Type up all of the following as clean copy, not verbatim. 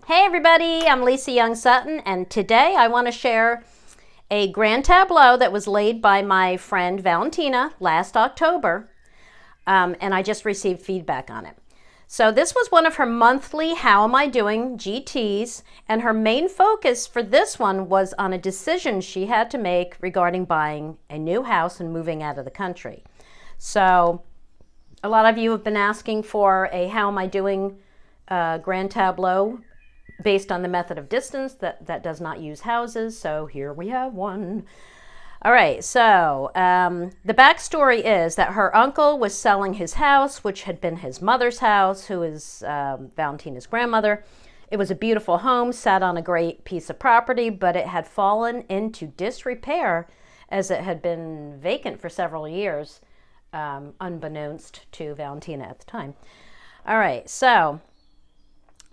Hey everybody, I'm Lisa Young Sutton, and today I want to share a grand tableau that was laid by my friend Valentina last October, and I just received feedback on it. So this was one of her monthly How Am I Doing GTs, and her main focus for this one was on a decision she had to make regarding buying a new house and moving out of the country. So a lot of you have been asking for a How Am I Doing grand tableau based on the method of distance that does not use houses, so here we have one. All right, so the backstory is that her uncle was selling his house, which had been his mother's house, who is Valentina's grandmother. It was a beautiful home, sat on a great piece of property, but it had fallen into disrepair as it had been vacant for several years, unbeknownst to Valentina at the time. All right, so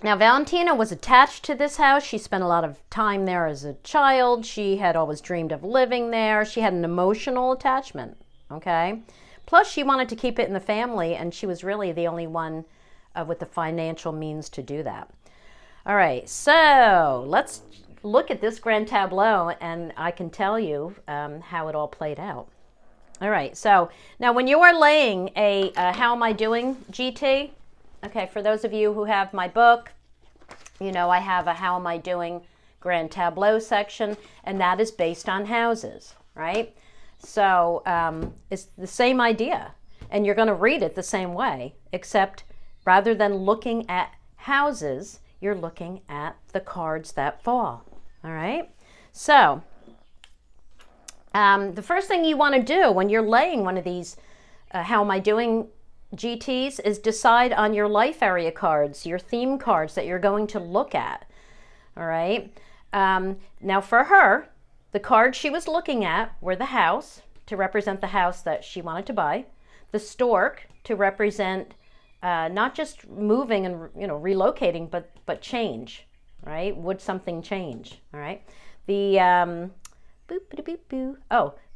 now, Valentina was attached to this house. She spent a lot of time there as a child. She had always dreamed of living there. She had an emotional attachment, okay? Plus, she wanted to keep it in the family, and she was really the only one with the financial means to do that. All right, so let's look at this grand tableau, and I can tell you how it all played out. All right, so now when you are laying a How Am I Doing GT, okay, for those of you who have my book, you know I have a How Am I Doing Grand Tableau section, and that is based on houses, right? So it's the same idea, and you're going to read it the same way, except rather than looking at houses, you're looking at the cards that fall, all right? So the first thing you want to do when you're laying one of these How Am I Doing GTs is decide on your life area cards, your theme cards that you're going to look at. All right. Now for her, the cards she was looking at were the house, to represent the house that she wanted to buy, the stork, to represent not just moving and relocating, but change. Right? Would something change? All right. The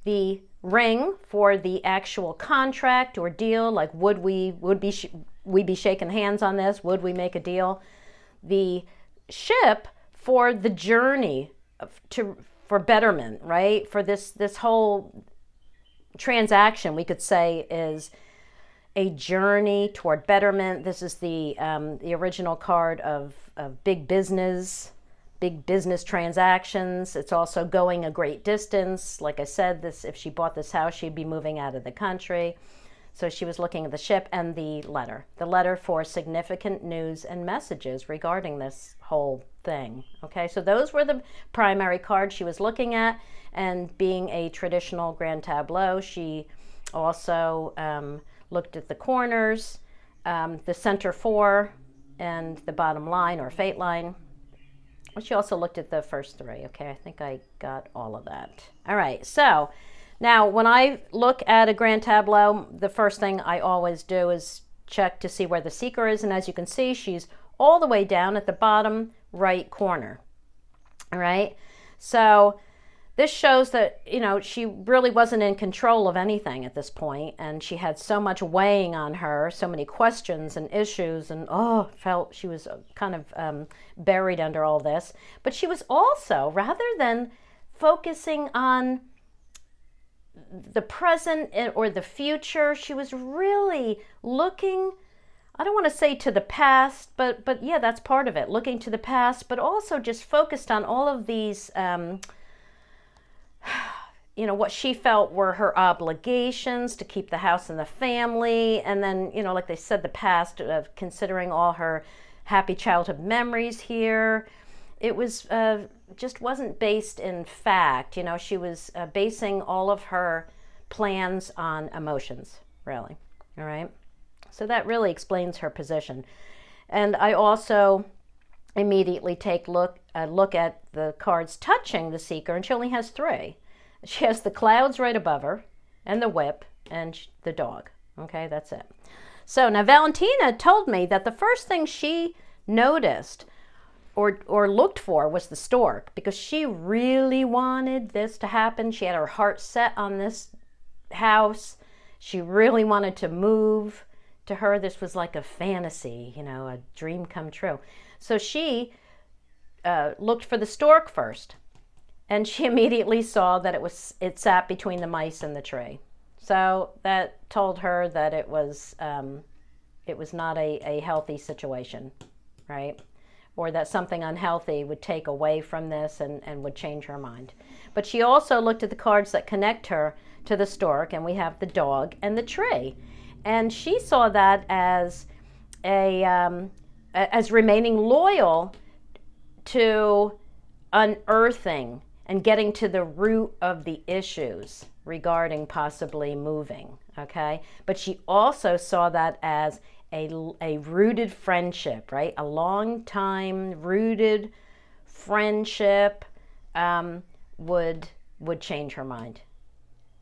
the ring for the actual contract or deal, like would we be shaking hands on this? Would we make a deal? The ship for the journey for betterment, right? For this whole transaction, we could say, is a journey toward betterment. This is the original card of big business transactions. It's also going a great distance. Like I said, if she bought this house, she'd be moving out of the country. So she was looking at the ship and the letter for significant news and messages regarding this whole thing. Okay, so those were the primary cards she was looking at. And being a traditional grand tableau, she also looked at the corners, the center four, and the bottom line or fate line. She also looked at the first three. Okay, I think I got all of that. All right, so now when I look at a grand tableau, the first thing I always do is check to see where the seeker is. And as you can see, she's all the way down at the bottom right corner. All right, so this shows that, she really wasn't in control of anything at this point, and she had so much weighing on her, so many questions and issues, and felt she was kind of buried under all this. But she was also, rather than focusing on the present or the future, she was really looking, I don't want to say to the past, but yeah, that's part of it, looking to the past, but also just focused on all of these what she felt were her obligations to keep the house and the family. And then, like they said, the past of considering all her happy childhood memories here. It was just wasn't based in fact. She was basing all of her plans on emotions, really. All right. So that really explains her position. And I also immediately take a look at the cards touching the seeker, and she only has three. She has the clouds right above her, and the whip, and the dog. Okay, that's it. So now Valentina told me that the first thing she noticed or looked for was the stork, because she really wanted this to happen. She had her heart set on this house. She really wanted to move. To her, this was like a fantasy, a dream come true. So she looked for the stork first, and she immediately saw that it sat between the mice and the tree. So that told her that it was not a healthy situation, right? Or that something unhealthy would take away from this and would change her mind. But she also looked at the cards that connect her to the stork, and we have the dog and the tree. And she saw that as remaining loyal to unearthing and getting to the root of the issues regarding possibly moving, okay? But she also saw that as a rooted friendship, right? A long time rooted friendship would change her mind,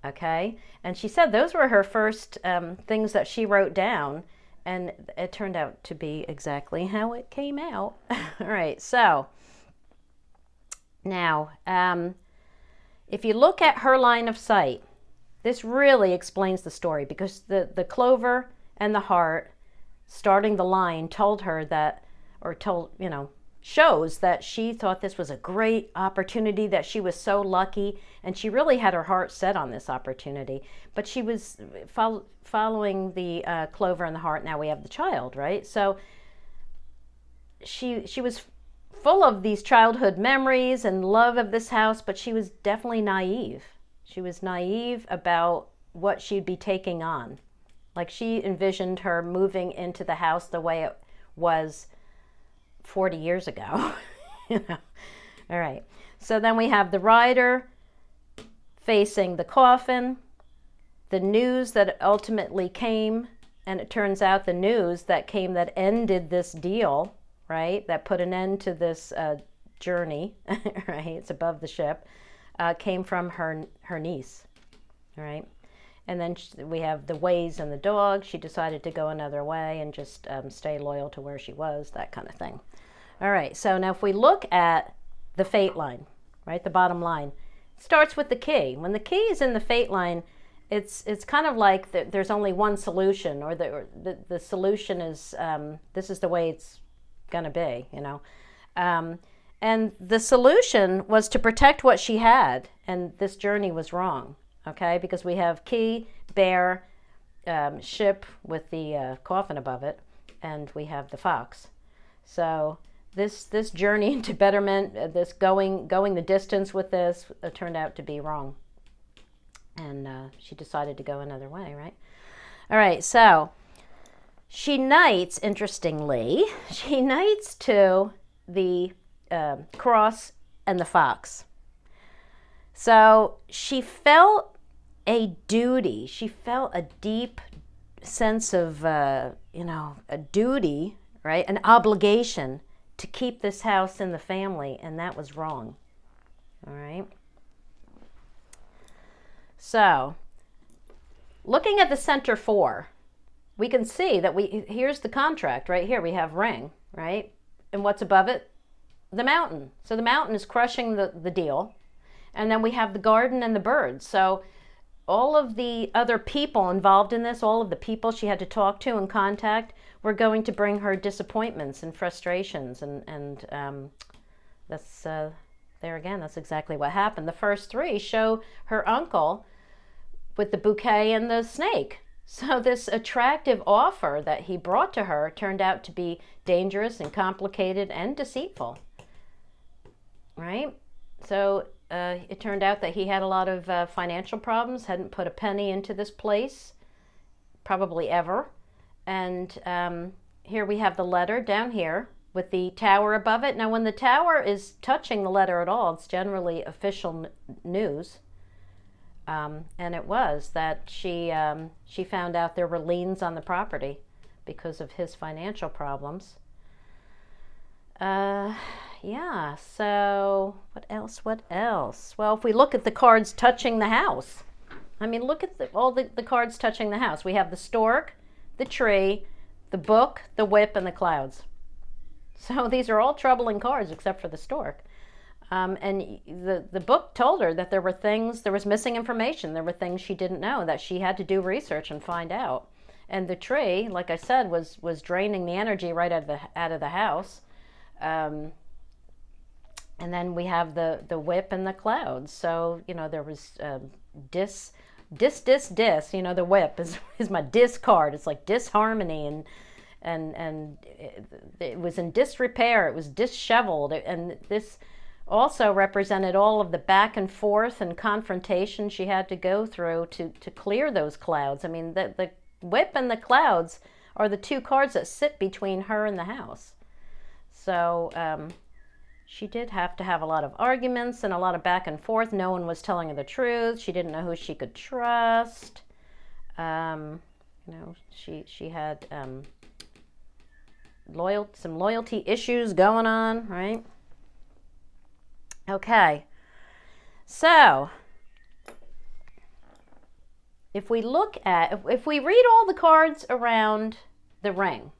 okay? And she said those were her first things that she wrote down, and it turned out to be exactly how it came out. All right, so now if you look at her line of sight, this really explains the story, because the clover and the heart starting the line told her that, or shows that she thought this was a great opportunity, that she was so lucky, and she really had her heart set on this opportunity. But she was following the clover and the heart. Now we have the child, right? So she was full of these childhood memories and love of this house, but she was definitely naive. She was naive about what she'd be taking on. Like, she envisioned her moving into the house the way it was 40 years ago. You know? All right. So then we have the rider facing the coffin, the news that ultimately came, and it turns out the news that came that ended this deal, right, that put an end to this journey, right, it's above the ship, came from her niece, all right? And then we have the ways and the dog. She decided to go another way and just stay loyal to where she was, that kind of thing. All right, so now if we look at the fate line, right, the bottom line, it starts with the key. When the key is in the fate line, it's kind of like there's only one solution, or the solution is this is the way it's going to be, you know. And the solution was to protect what she had, and this journey was wrong. Okay, because we have key, bear, ship with the coffin above it, and we have the fox. So this journey into betterment, this going the distance with this, turned out to be wrong. And she decided to go another way, right? All right, so she knights, interestingly, she knights to the cross and the fox. So she felt a duty. She felt a deep sense of, a duty, right? An obligation to keep this house in the family, and that was wrong. All right. So, looking at the center 4, we can see that here's the contract right here. We have ring, right? And what's above it? The mountain. So the mountain is crushing the deal. And then we have the garden and the birds. So all of the other people involved in this, all of the people she had to talk to and contact, were going to bring her disappointments and frustrations. And that's, there again, that's exactly what happened. The first 3 show her uncle with the bouquet and the snake. So this attractive offer that he brought to her turned out to be dangerous and complicated and deceitful, right? So it turned out that he had a lot of financial problems, hadn't put a penny into this place, probably ever. And here we have the letter down here with the tower above it. Now, when the tower is touching the letter at all, it's generally official news. And it was that she found out there were liens on the property because of his financial problems. Yeah, so what else? Well, if we look at the cards touching the house, I mean, look at all the cards touching the house. We have the stork, the tree, the book, the whip, and the clouds. So these are all troubling cards except for the stork. And the book told her that there was missing information. There were things she didn't know that she had to do research and find out. And the tree, like I said, was draining the energy right out of the house. And then we have the whip and the clouds. So, you know, there was dis, you know, the whip is my discard. It's like disharmony, and it was in disrepair. It was disheveled. And this also represented all of the back and forth and confrontation she had to go through to clear those clouds. I mean, the whip and the clouds are the two cards that sit between her and the house. So she did have to have a lot of arguments and a lot of back and forth. No one was telling her the truth. She didn't know who she could trust. You know, she had some loyalty issues going on, right? Okay, so if we read all the cards around the ring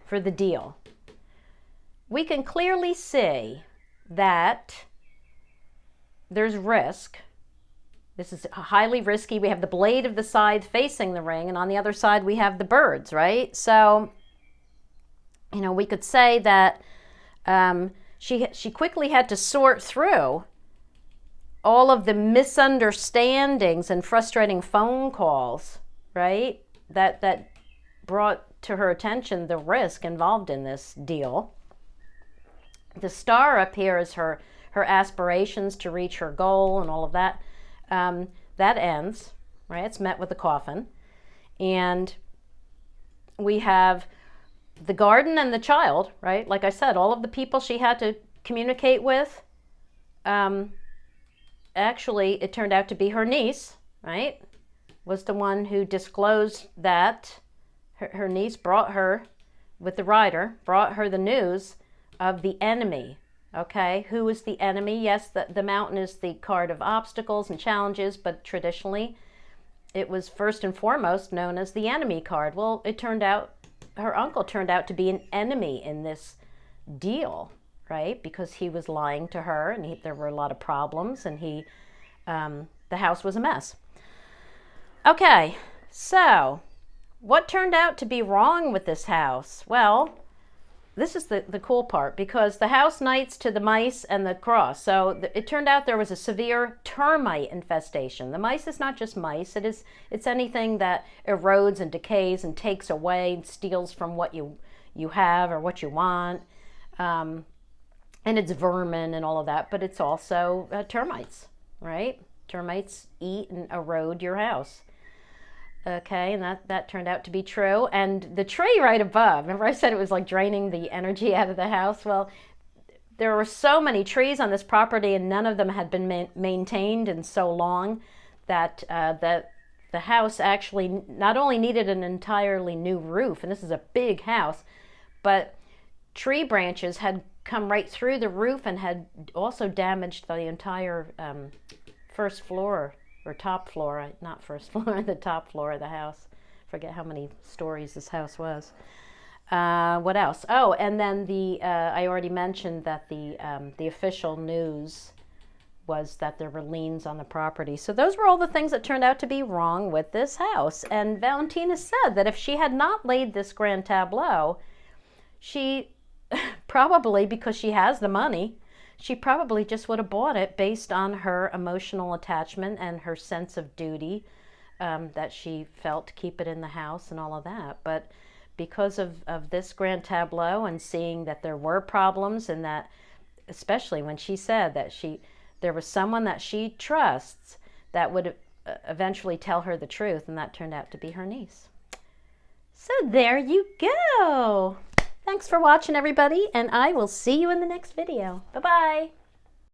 for the deal, we can clearly see that there's risk. This is highly risky. We have the blade of the scythe facing the ring, and on the other side we have the birds, right? So, you know, we could say that she quickly had to sort through all of the misunderstandings and frustrating phone calls, right? That brought to her attention the risk involved in this deal. The star up here is her aspirations to reach her goal and all of that. That ends, right? It's met with a coffin. And we have the garden and the child, right? Like I said, all of the people she had to communicate with, actually, it turned out to be her niece, right? Was the one who disclosed that. Her niece brought her, with the rider, brought her the news of the enemy. Okay, who is the enemy? Yes, the mountain is the card of obstacles and challenges, but traditionally it was first and foremost known as the enemy card. Well, it turned out her uncle turned out to be an enemy in this deal, right? Because he was lying to her, and there were a lot of problems, and the house was a mess. Okay, so what turned out to be wrong with this house? Well, this is the cool part, because the house knights to the mice and the cross. So it turned out there was a severe termite infestation. The mice is not just mice. It's anything that erodes and decays and takes away and steals from what you have or what you want. And it's vermin and all of that, but it's also termites, right? Termites eat and erode your house. Okay, and that turned out to be true. And the tree right above, remember I said it was like draining the energy out of the house? Well, there were so many trees on this property, and none of them had been maintained in so long that the house actually not only needed an entirely new roof, and this is a big house, but tree branches had come right through the roof and had also damaged the entire first floor. Or top floor, not first floor, the top floor of the house. Forget how many stories this house was. What else? Oh, and then I already mentioned that the official news was that there were liens on the property. So those were all the things that turned out to be wrong with this house. And Valentina said that if she had not laid this grand tableau, she probably, because she has the money, she probably just would have bought it based on her emotional attachment and her sense of duty that she felt to keep it in the house and all of that. But because of this grand tableau and seeing that there were problems, and that, especially when she said that there was someone that she trusts that would eventually tell her the truth, and that turned out to be her niece. So there you go. Thanks for watching, everybody, and I will see you in the next video. Bye-bye.